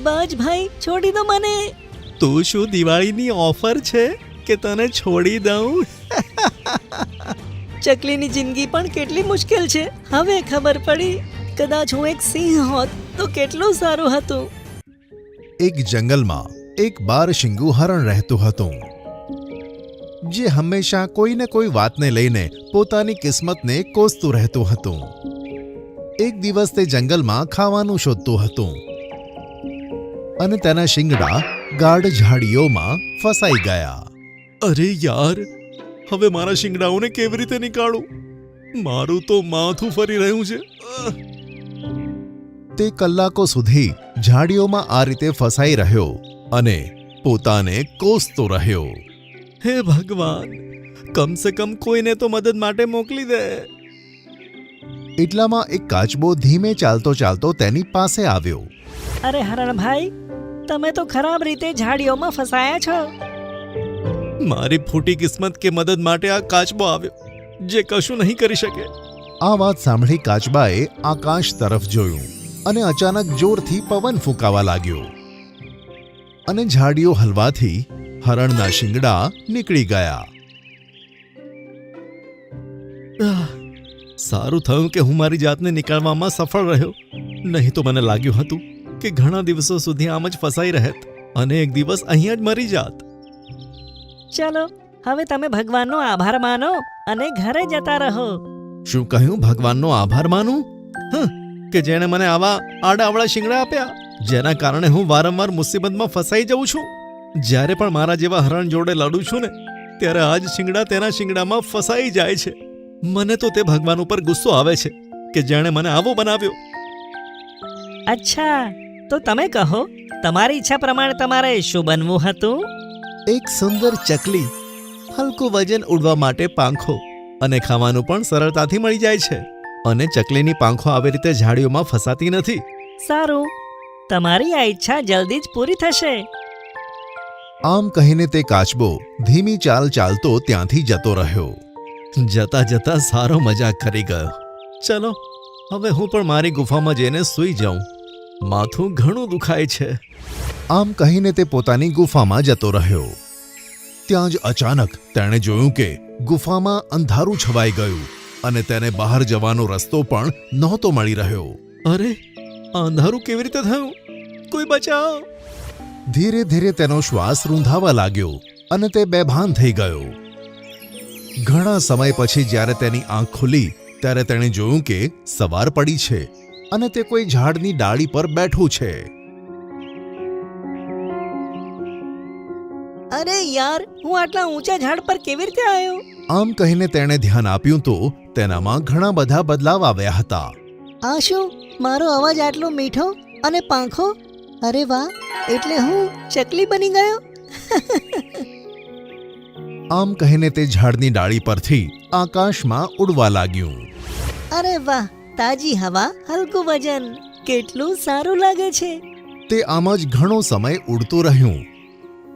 બાજ ભાઈ છોડી દો મને. તો શું દિવાળીની ઓફર છે કે તને છોડી દઉં? ચકલીની જિંદગી પણ કેટલી મુશ્કેલ છે હવે ખબર પડી. કદાચ હું એક સિંહ હોત તો કેટલું સારું હતું. એક જંગલમાં એક બારશિંગુ હરણ રહેતું હતું, જે હંમેશા કોઈને કોઈ વાતને લઈને પોતાની કિસ્મતને કોસતું રહેતું હતું. એક દિવસ તે જંગલમાં ખાવાનું શોધતું હતું અને તેના શિંગડા ગાઢ ઝાડીઓમાં ફસાઈ ગયા. અરે યાર, હવે મારા શિંગડાઓને કેવી રીતે નીકાળું? મારું તો માથું ફરી રહ્યું છે. તે કલાકો સુધી ઝાડીઓમાં આ રીતે ફસાઈ રહ્યો અને પોતાને કોસતો રહ્યો. હે ભગવાન, કમ સે કમ કોઈને તો મદદ માટે મોકલી દે. એટલામાં એક કાચબો ધીમે ચાલતો ચાલતો તેની પાસે આવ્યો. અરે હરણભાઈ, તમે તો ખરાબ રીતે ઝાડીઓમાં ફસાયા છો. મારી ફૂટી કિસ્મત કે મદદ માટે આ કાચબો આવ્યો, જે કશું નહીં કરી શકે. આ વાત સાંભળી કાચબાએ આકાશ તરફ જોયું અને અચાનક જોરથી પવન ફૂંકાવા લાગ્યો અને ઝાડીઓ હલવાથી હરણના શિંગડા નીકળી ગયા. સારું થયું કે હું મારી જાતને નીકાળવામાં સફળ રહ્યો, નહીં તો મને લાગ્યું હતું કે ઘણા દિવસો સુધી આમ જ ફસાઈ રહેત અને એક દિવસ અહીંયા જ મરી જાત. ચલો હવે તમે ભગવાનનો આભાર માનો અને ઘરે જતા રહો. શું કહ્યું? ભગવાનનો આભાર માનું? કે જેણે મને આવા આડાઅવળા શિંગડા આપ્યા, જેના કારણે હું વારંવાર મુસીબતમાં ફસાઈ જાઉં છું. જ્યારે પણ મારા જેવા હરણ જોડે લડું છું ને, ત્યારે આ જ શિંગડા તેના શિંગડામાં ફસાઈ જાય છે. મને તો તે ભગવાન ઉપર ગુસ્સો આવે છે કે જેણે મને આવો બનાવ્યો. અચ્છા, તો તમે કહો, તમારી ઈચ્છા પ્રમાણે તમારે શું બનવું હતું? એક સુંદર ચકલી, હલકું વજન ઉડવા માટે પાંખો અને ખાવાનું પણ સરળતાથી મળી જાય છે. અને ચકલીની પાંખો આવી રીતે ઝાડીઓમાં ફસાતી નથી. સારું, તમારી આ ઈચ્છા જલ્દી જ પૂરી થશે. આમ કહીને તે કાચબો ધીમી ચાલ ચાલતો ત્યાંથી જતો રહ્યો. જતા જતા સારો મજાક કરી ગયો. ચલો હવે હું પણ મારી ગુફામાં જઈને સૂઈ જાઉં, માથું ઘણું દુખાય છે. આમ કહીને તે પોતાની ગુફામાં જતો રહ્યો. ત્યાં જ અચાનક તેણે જોયું કે ગુફામાં અંધારું છવાઈ ગયું અને તેને બહાર જવાનો રસ્તો પણ નહોતો મળી રહ્યો. અરે, અંધારું કેવી રીતે થયું? કોઈ બચાવ! ધીરે ધીરે તેનો શ્વાસ રૂંધાવા લાગ્યો અને તે બેભાન થઈ ગયો. ઘણા સમય પછી જ્યારે તેની આંખ ખુલી ત્યારે તેણે જોયું કે સવાર પડી છે અને તે કોઈ ઝાડની ડાળી પર બેઠું છે. અરે યાર, હું આટલા ઊંચા ઝાડ પર કેવી રીતે આવ્યો? આમ કહીને તેણે ધ્યાન આપ્યું તો તેનામાં ઘણા બધા બદલાવ આવ્યા હતા. આ શું? મારો અવાજ આટલો મીઠો અને પાંખો! અરે વાહ, એટલે હું ચકલી બની ગયો. આમ કહીને તે ઝાડની ડાળી પરથી આકાશમાં ઉડવા લાગ્યું. અરે વાહ, તાજી હવા, હલકું વજન, કેટલું સારું લાગે છે. તે આમ જ ઘણો સમય ઉડતું રહ્યું.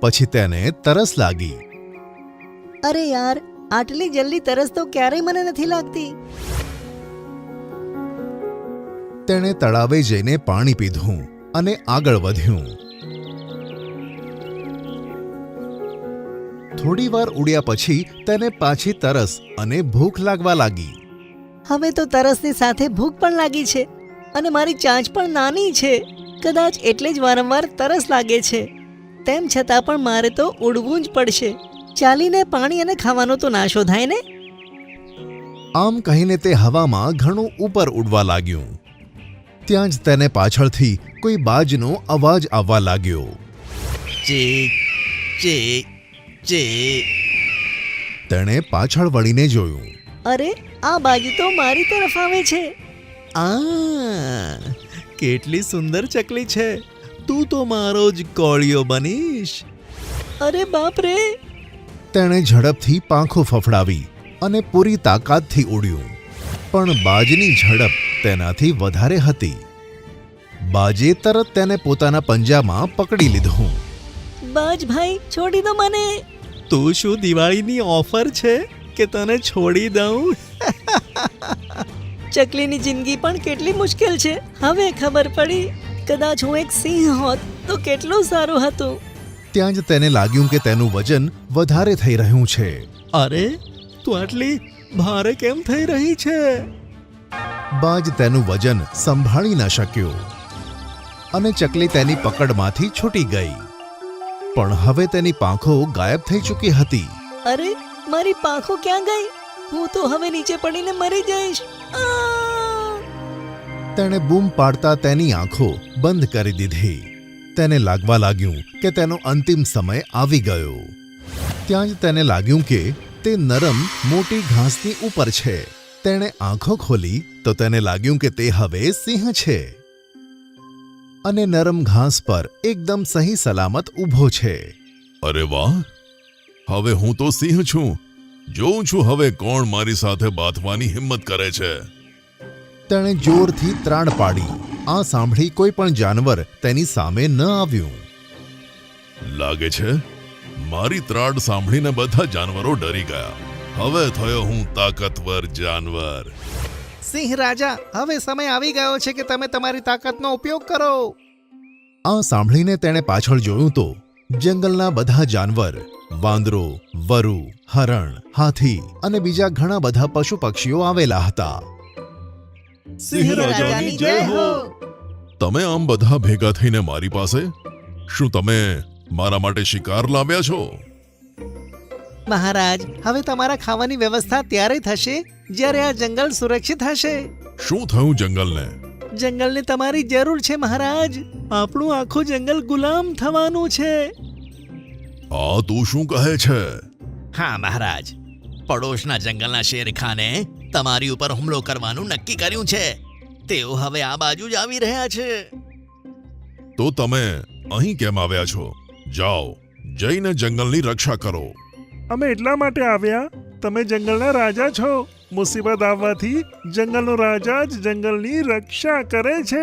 પછી તેને તરસ લાગી. અરે યાર, આટલી જલ્દી તરસ તો ક્યારેય મને નથી લાગતી. તેણે તળાવે જઈને પાણી પીધું અને આગળ વધ્યું. થોડી વાર ઉડ્યા પછી તેને પાછી તરસ અને ભૂખ લાગવા લાગી. હવે તો તરસની સાથે ભૂખ પણ લાગી છે અને મારી ચાંચ પણ નાની છે. કદાચ એટલે જ વારંવાર તરસ લાગે છે. તેમ છતાં પણ મારે તો ઉડવું જ પડશે. ચાલીને પાણી અને ખાવાનો તો નાશો થાય ને. આમ કહીને તે હવામાં ઘણું ઉપર ઉડવા લાગ્યું. ત્યાં જ તેને પાછળથી કોઈ બાજનો અવાજ આવવા લાગ્યો. ચીક ચીક ચીક. તેણે પાછળ વળીને જોયું. અરે, આ બાજુ તો મારી તરફ આવે છે. આ કેટલી સુંદર ચકલી છે! તું તો મારો જ કોળિયો બનીશ. અરે બાપ રે! તેણે ઝડપથી પાંખો ફફડાવી અને પૂરી તાકાતથી ઉડ્યું. પણ બાજની ઝડપ તેનાથી વધારે હતી. બાજે તરત તેને પોતાના પંજામાં પકડી લીધું. બાજ ભાઈ, છોડી દો મને. તો શું દિવાળીની ઓફર છે કે તને છોડી દઉં? ચકલીની જિંદગી પણ કેટલી મુશ્કેલ છે. હવે ખબર પડી, કદાચ હું એક સિંહ હોત તો કેટલું સારું હતું. ત્યાં જ તેને લાગ્યું કે તેનું વજન વધારે થઈ રહ્યું છે. અરે તું આટલી ભારે કેમ થઈ રહી છે? બાજ તેનું વજન સંભાળી ન શક્યો અને ચકલી તેની પકડમાંથી છૂટી ગઈ. પણ હવે તેની પાંખો ગાયબ થઈ ચૂકી હતી. અરે મારી પાંખો ક્યાં ગઈ? હું તો હવે નીચે પડીને મરી જઈશ. તેણે બૂમ પાડતા તેની આંખો બંધ કરી દીધી. તેને લાગવા લાગ્યું કે તેનો અંતિમ સમય આવી ગયો. ત્યાં જ તેને લાગ્યું કે તે નરમ મોટી ઘાસની ઉપર છે. તેણે આંખો ખોલી તો તેને લાગ્યું કે તે હવે સિંહ છે અને નરમ ઘાસ પર એકદમ સહી સલામત ઊભો છે. અરે વાહ, હવે હું તો સિંહ છું. જોઉં છું હવે કોણ મારી સાથે બાથવાની હિંમત કરે છે. તેણે જોરથી ત્રાડ પાડી. આ સાંભળી કોઈ પણ જાનવર તેની સામે ન આવ્યું. લાગે છે મારી ત્રાડ સાંભળીને બધા જાનવરો ડરી ગયા. હવે થયો હું તાકાતવર જાનવર. સિંહ રાજા, હવે સમય આવી ગયો છે કે તમે તમારી તાકાતનો ઉપયોગ કરો. આ સાંભળીને તેણે પાછળ જોયું તો જંગલના બધા જાનવર, વાંદરો, વરુ, હરણ, હાથી અને બીજા ઘણા બધા પશુ પક્ષીઓ આવેલા હતા. સિંહ રાજાની જય હો. તમે આમ બધા ભેગા થઈને મારી પાસે, શું તમે મારા માટે શિકાર લાવ્યા છો? મહારાજ, હવે તમારા ખાવાની વ્યવસ્થા ત્યારે થશે જ્યારે આ જંગલ સુરક્ષિત હશે. શું થયું જંગલને? જંગલને તમારી જરૂર છે મહારાજ. આપણું આખું જંગલ ગુલામ થવાનું છે. આ તું શું કહે છે? હા મહારાજ, પડોશના જંગલના શેરખાને તમારી ઉપર હુમલો કરવાનું નક્કી કર્યું છે. તેઓ હવે આ બાજુ જ આવી રહ્યા છે. તો તમે અહીં કેમ આવ્યા છો? જાઓ, જઈને જંગલની રક્ષા કરો. અમે એટલા માટે આવ્યા, તમે જંગલના રાજા છો. મુસીબત આવવાથી જંગલનો રાજા જ જંગલની રક્ષા કરે છે.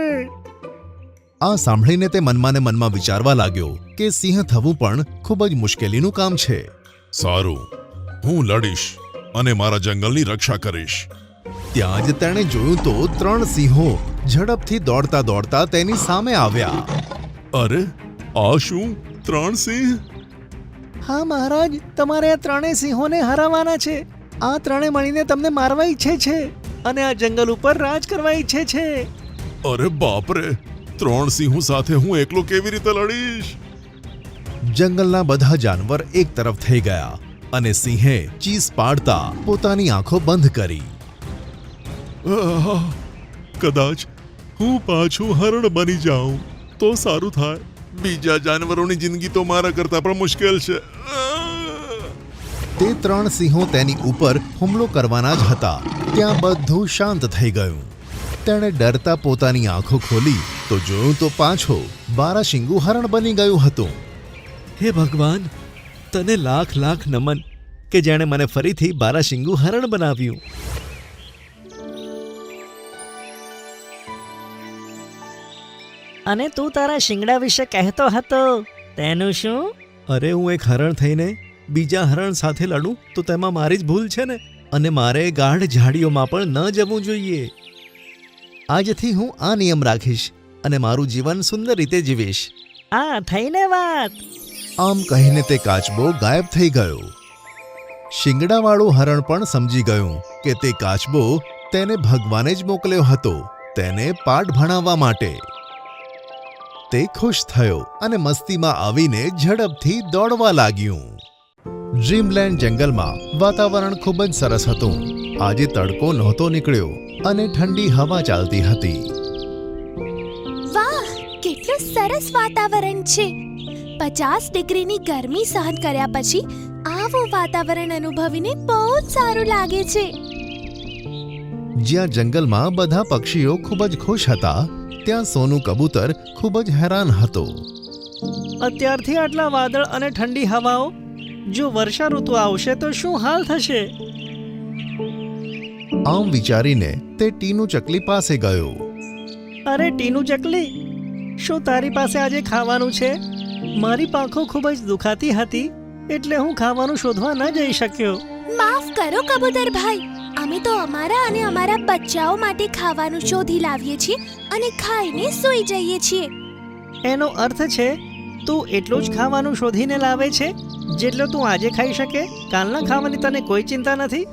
આ સાંભળીને તે મનમાં ને મનમાં વિચારવા લાગ્યો કે સિંહ થવું પણ ખૂબ જ મુશ્કેલીનું કામ છે. સારું, હું લડીશ અને મારા જંગલની રક્ષા કરીશ. ત્યાં જ તેણે જોયું તો 3 સિંહો ઝડપથી દોડતા દોડતા તેની સામે આવ્યા. અરે આ શું 3 સિંહ? હા મહારાજ, તમારે આ 3 સિંહોને હરાવવાના છે. આ 3 મળીને તમને મારવા ઈચ્છે છે અને આ જંગલ ઉપર રાજ કરવા ઈચ્છે છે. અરે બાપરે, 3 સિંહો સાથે હું એકલો કેવી રીતે લડીશ? જંગલના બધા જાનવર એક તરફ થઈ ગયા અને સિંહે ચીસ પાડતા પોતાની આંખો બંધ કરી. આહ, કદાચ હું પાછું હરણ બની જાઉં તો સારું થાય. બીજા જાનવરોની જિંદગી તો મારા કરતા પણ મુશ્કેલ છે. તે 3 સિંહો તેની ઉપર હુમલો કરવાના જ હતા. ત્યાં બધું શાંત થઈ ગયું. તેણે ડરતા પોતાની આંખો ખોલી તો જોયું તો પાછો બારાશિંગુ હરણ બની ગયું હતું. હે ભગવાન, તને લાખ લાખ નમન કે જેણે મને ફરીથી બારાશિંગુ હરણ બનાવ્યું. અને તું તારા શિંગડા વિશે કહેતો હતો, તેનું શું? અરે હું એક હરણ થઈને બીજા હરણ સાથે લડું તો તેમાં મારી જ ભૂલ છે ને. અને મારે ગાઢ ઝાડીઓમાં પણ ન જવું જોઈએ. આજથી હું આ નિયમ રાખીશ અને મારું જીવન સુંદર રીતે જીવીશ. આ થઈને વાત. આમ કહીને તે કાચબો ગાયબ થઈ ગયો. શિંગડાવાળું હરણ પણ સમજી ગયું કે તે કાચબો તેને ભગવાને જ મોકલ્યો હતો, તેને પાઠ ભણાવવા માટે. તે ખુશ થયો અને મસ્તીમાં આવીને ઝડપથી દોડવા લાગ્યું. ડ્રીમલેન્ડ જંગલમાં વાતાવરણ ખૂબ જ સરસ હતું. આજે તડકો નહોતો નીકળ્યો અને ઠંડી હવા ચાલતી હતી. વાહ, કેટલું સરસ વાતાવરણ છે. 50 ડિગ્રીની ગરમી સહન કર્યા પછી આવું વાતાવરણ અનુભવીને બહુ જ સારું લાગે છે. જ્યાં જંગલમાં બધા પક્ષીઓ ખૂબ જ ખુશ હતા, ત્યાં સોનું કબૂતર ખૂબ જ હેરાન હતો. અત્યારથી આટલા વાદળ અને ઠંડી હવાઓ, જો વર્ષા ઋતુ આવશે તો શું હાલ થશે? આમ વિચારીને તે ટીનુ ચકલી પાસે ગયો. અરે ટીનુ ચકલી, શું તારી પાસે આજે ખાવાનું છે? મારી પાંખો ખૂબ જ દુખાતી હતી એટલે હું ખાવાનું શોધવા ન જઈ શક્યો. માફ કરો કબૂતર ભાઈ, અમે તો અમારા અને અમારા બચ્ચાઓ માટે ખાવાનું શોધી લાવીએ છીએ અને ખાઈને સૂઈ જઈએ છીએ. એનો અર્થ છે તું એટલું જ ખાવાનું શોધીને લાવે છે જેટલો તું આજે ખાઈ શકે. કાલના ખાવાની તને કોઈ ચિંતા નથી.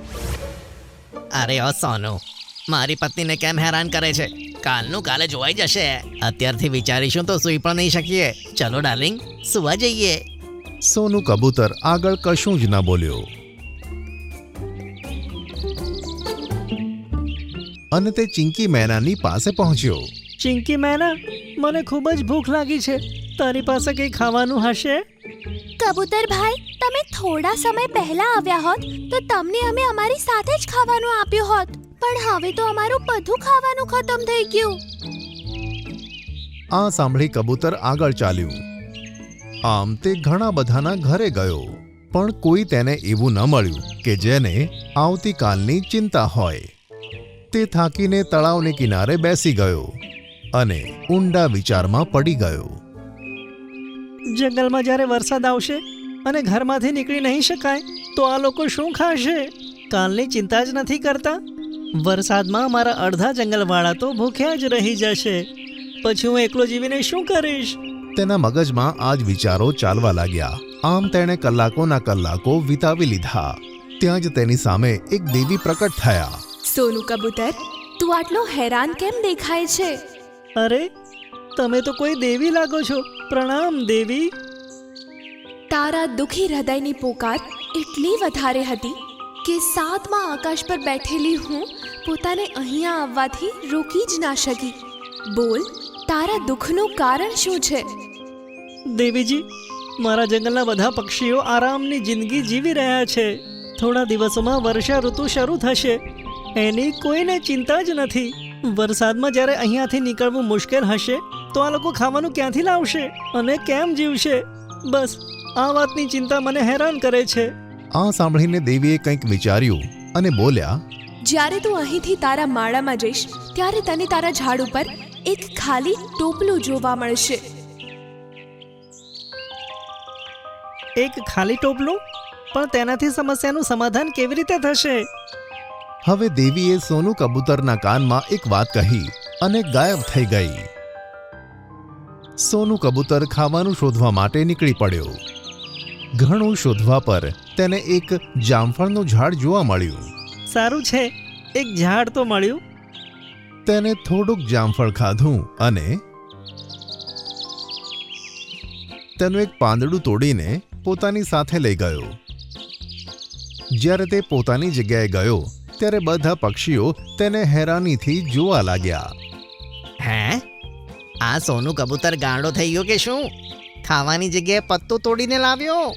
અરે ઓ સોનુ, મારી પત્નીને કેમ હેરાન કરે છે? કાલનું કાલે જોવાઈ જશે. અત્યારથી વિચારીશું તો સૂઈ પણ નહીં શકીએ. ચલો ડાર્લિંગ, સુવા જઈએ. સોનું કબૂતર આગળ કશું જ ન બોલ્યો અને તે ચિંકી મેનાની પાસે પહોંચ્યો. ચિંકી મેના, મને ખૂબ જ ભૂખ લાગી છે. તારી પાસે કંઈ ખાવાનું હશે? કબૂતર ભાઈ, તમે થોડા સમય પહેલા આવ્યા હોત તો તમને અમે અમારી સાથે જ ખાવાનું આપ્યું હોત, પણ હવે તો અમારું બધું ખાવાનું ખતમ થઈ ગયું. આ સાંભળી કબૂતર આગળ ચાલ્યું. આમ તે ઘણા બધાના ઘરે ગયો, પણ કોઈ તેને એવું ન મળ્યું કે જેને આવતીકાલની ચિંતા હોય. તે થાકીને તળાવને કિનારે બેસી ગયો અને ઊંડા વિચારમાં પડી ગયો. જંગલમાં જ્યારે વરસાદ આવશે અને ઘરમાંથી નીકળી નહીં શકાય તો આ લોકો શું ખાશે? કાલની ચિંતા જ નથી કરતા. વરસાદમાં મારા અડધા જંગલવાળા તો ભૂખ્યા જ રહી જશે. પછી હું એકલો જીવીને શું કરીશ? તેના મગજમાં આ જ વિચારો ચાલવા લાગ્યા. આમ તેણે કલાકોના કલાકો વિતાવી લીધા. ત્યાં જ તેની સામે એક દેવી પ્રકટ થયા. સોનું કબૂતર, તું આટલો હેરાન કેમ દેખાય છે? અરે, તમે તો કોઈ દેવી લાગો છો. પ્રણામ દેવી. તારા દુખી હૃદયની પોકાર એટલી વધારે હતી કે 7મા આકાશ પર બેઠેલી હું પોતાને અહીંયા આવવાથી રોકી જ ના શકી. બોલ, તારા દુઃખનું કારણ શું છે? દેવીજી, મારા જંગલના બધા પક્ષીઓ આરામની જિંદગી જીવી રહ્યા છે. થોડા દિવસોમાં વર્ષા ઋતુ શરૂ થશે. એની કોઈને ચિંતા જ નથી. વરસાદમાં જ્યારે અહીંયાથી નીકળવું મુશ્કેલ હશે તો આ લોકો ખાવાનું ક્યાંથી લાવશે અને કેમ જીવશે? બસ આ વાતની ચિંતા મને હેરાન કરે છે. આ સાંભળીને દેવીએ કંઈક વિચાર્યું અને બોલ્યા, જ્યારે તું અહીંથી તારા માળામાં જઈશ ત્યારે તને તારા ઝાડ ઉપર એક ખાલી ટોપલું જોવા મળશે. એક ખાલી ટોપલું? પણ તેનાથી સમસ્યાનું સમાધાન કેવી રીતે થશે? હવે દેવીએ સોનું કબૂતરના કાનમાં એક વાત કહી અને ગાયબ થઈ ગઈ. સોનું કબૂતર ખાવાનું શોધવા માટે નીકળી પડ્યો. ઘણું શોધવા પર તેને એક જામફળનું ઝાડ જોવા મળ્યું. સારું છે, એક ઝાડ તો મળ્યું. તેને થોડુંક જામફળ ખાધું અને તેનું એક પાંદડું તોડીને પોતાની સાથે લઈ ગયો. જ્યારે તે પોતાની જગ્યાએ ગયો ત્યારે બધા પક્ષીઓ તેને હેરાનીથી જોવા લાગ્યા. હે? આ સોનું કબૂતર ગાંડો થઈ ગયો કે શું? ખાવાની જગ્યાએ પત્તું તોડીને લાવ્યો.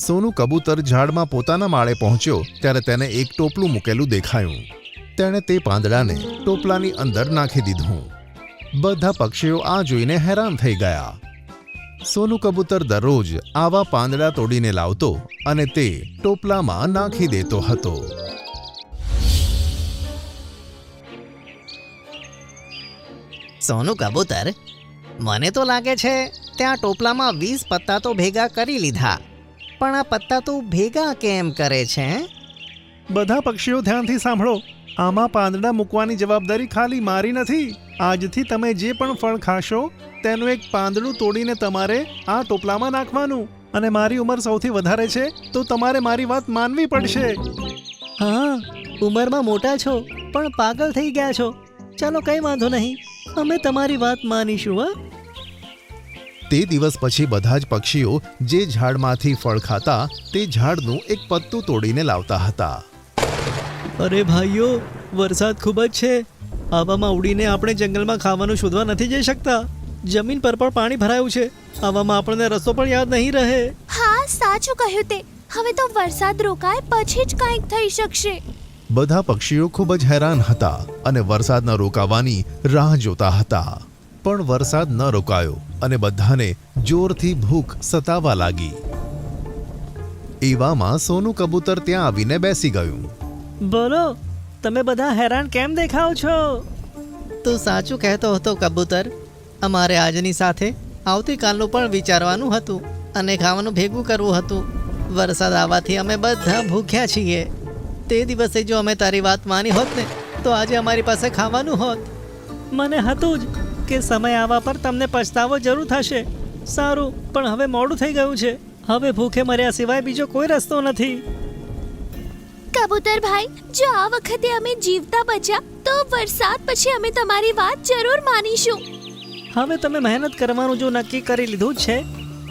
સોનું કબૂતર ઝાડમાં પોતાના માળે પહોંચ્યો ત્યારે તેને એક ટોપલું મૂકેલું દેખાયું. તેણે તે પાંદડાને ટોપલાની અંદર નાખી દીધું. બધા પક્ષીઓ આ જોઈને હેરાન થઈ ગયા. સોનું કબૂતર દરરોજ આવા પાંદડા તોડીને લાવતો અને તે ટોપલામાં નાખી દેતો હતો. સોનું કબૂતર, મને તો લાગે છે ત્યાં ટોપલામાં 20 પત્તા તો ભેગા કરી લીધા, પણ આ પત્તા તું ભેગા કેમ કરે છે? બધા પક્ષીઓ ધ્યાનથી સાંભળો. આમાં પાંદડા મૂકવાની જવાબદારી ખાલી મારી નથી. આજથી તમે જે પણ ફળ ખાશો તેનું એક પાંદડું તોડીને તમારે આ ટોપલામાં નાખવાનું. અને મારી ઉંમર સૌથી વધારે છે તો તમારે મારી વાત માનવી પડશે. હા, ઉંમરમાં મોટા છો પણ પાગલ થઈ ગયા છો. ચાલો, કંઈ વાંધો નહીં, અમે તમારી વાત માનીશું. હા. તે દિવસ પછી બધા જ પક્ષીઓ જે ઝાડમાંથી ફળ ખાતા તે ઝાડનું એક પત્તું તોડીને લાવતા હતા. અરે ભાઈઓ, વરસાદ ખૂબ જ છે. આવામાં ઉડીને આપણે જંગલમાં ખાવાનું શોધવા નથી જઈ શકતા. જમીન પર પણ પાણી ભરાયું છે. આવામાં આપણને રસ્તો પણ યાદ નહીં રહે. હા, સાચું કહ્યું તે. હવે તો વરસાદ રોકાય પછી જ કંઈક થઈ શકશે. બધા પક્ષીઓ ખૂબ જ હેરાન હતા અને વરસાદ ન રોકાવાની રાહ જોતા હતા. પણ વરસાદ ન રોકાયો અને બધાને જોરથી ભૂખ સતાવા લાગી. એવામાં સોનું કબૂતર ત્યાં આવીને બેસી ગયું. બોલો, તમે બધા હેરાન કેમ દેખાવ છો? તું સાચું કહેતો હતો કબૂતર. અમારે આજની સાથે આવતીકાલનું પણ વિચારવાનું હતું અને ખાવાનું ભેગું કરવું હતું. વરસાદ આવવાથી અમે બધા ભૂખ્યા છીએ. તે દિવસે જો અમે તારી વાત માની હોત ને તો આજે અમારી પાસે ખાવાનું હોત. મને હતું જ કે સમય આવવા પર તમને પછતાવો જરૂર થશે. સારું, પણ હવે મોડું થઈ ગયું છે. હવે ભૂખે મર્યા સિવાય બીજો કોઈ રસ્તો નથી. કબૂતર ભાઈ, જો આ વખતે અમે જીવતા બચ્યા તો વરસાદ પછી અમે તમારી વાત જરૂર માનીશું. હવે તમે મહેનત કરવાનું જો નક્કી કરી લીધું જ છે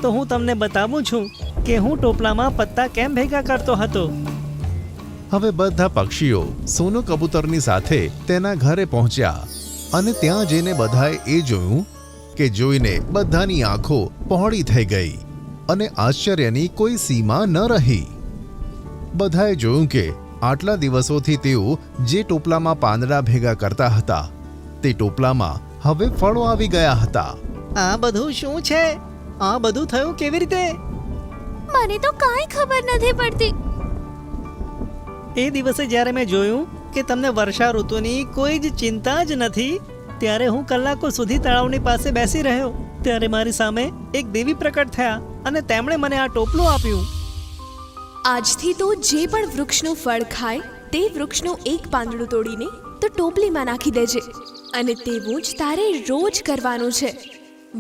તો હું તમને બતાવું છું કે હું ટોપલામાં પત્તા કેમ ભેગા કરતો હતો. હવે બધા પક્ષીઓ સોનું કબૂતરની સાથે તેના ઘરે પહોંચ્યા અને ત્યાં જઈને બધાએ એ જોયું કે જોઈને બધાની આંખો પહોળી થઈ ગઈ અને આશ્ચર્યની કોઈ સીમા ન રહી. બધાએ જોયું કે આટલા દિવસોથી તેઓ જે ટોપલામાં પાંદડા ભેગા કરતા હતા તે ટોપલામાં હવે ફળો આવી ગયા હતા. આ બધું શું છે? આ બધું થયું કેવી રીતે? મને તો કાંઈ ખબર નથી પડતી. એ દિવસે જ્યારે મેં જોયું કે તમને વર્ષા ઋતુની કોઈ જ ચિંતા જ નથી, ત્યારે હું કલાકો સુધી તળાવની પાસે બેસી રહ્યો. ત્યારે મારી સામે એક દેવી પ્રકટ થયા અને તેમણે મને આ ટોપલું આપ્યું. આજથી તો જે પણ વૃક્ષનું ફળ ખાય તે વૃક્ષનું એક પાંદડું તોડીને તો ટોપલીમાં નાખી દેજે, અને તેવું જ તારે રોજ કરવાનું છે.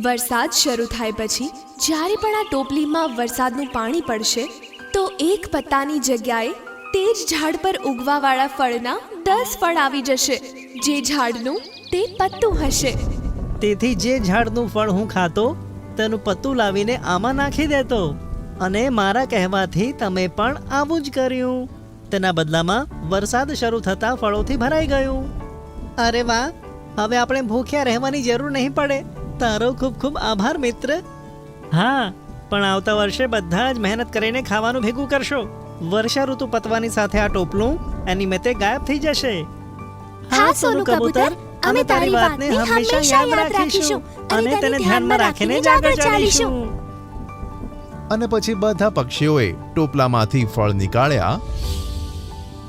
વરસાદ શરૂ થાય પછી જ્યારે પણ આ ટોપલીમાં વરસાદનું પાણી પડશે તો એક પત્તાની જગ્યાએ તે જ ઝાડ પર ઉગવાવાળા ફળના 10 ફળ આવી જશે. જે ઝાડનું તે પત્તું હશે. તેથી જે ઝાડનું ફળ હું ખાતો તેનું પત્તું લાવીને આમાં નાખી દેતો, અને મારા કહેવાથી તમે પણ આવું જ કર્યું. તેના બદલામાં વરસાદ શરૂ થતાં ફળોથી ભરાઈ ગયું. અરે વાહ! હવે આપણે ભૂખ્યા રહેવાની જરૂર નહીં પડે. તારો ખૂબ ખૂબ આભાર મિત્ર. હા, પણ આવતા વર્ષે બધા જ મહેનત કરીને ખાવાનું ભેગું કરશો. વર્ષા ઋતુ પતવાની સાથે આ ટોપલું એની મેતે ગાયબ થઈ જશે. હા સોનું કબૂતર, અમે તારી વાતને હંમેશા યાદ રાખીશું અને તેને ધ્યાનમાં રાખીને જ આગળ ચાલીશું. અને પછી બધા પક્ષીઓએ ટોપલામાંથી ફળ નીકાળ્યા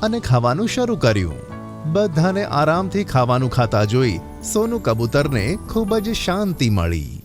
અને ખાવાનું શરૂ કર્યું. બધાને આરામથી ખાવાનું ખાતા જોઈ સોનું કબૂતરને ખૂબ જ શાંતિ મળી.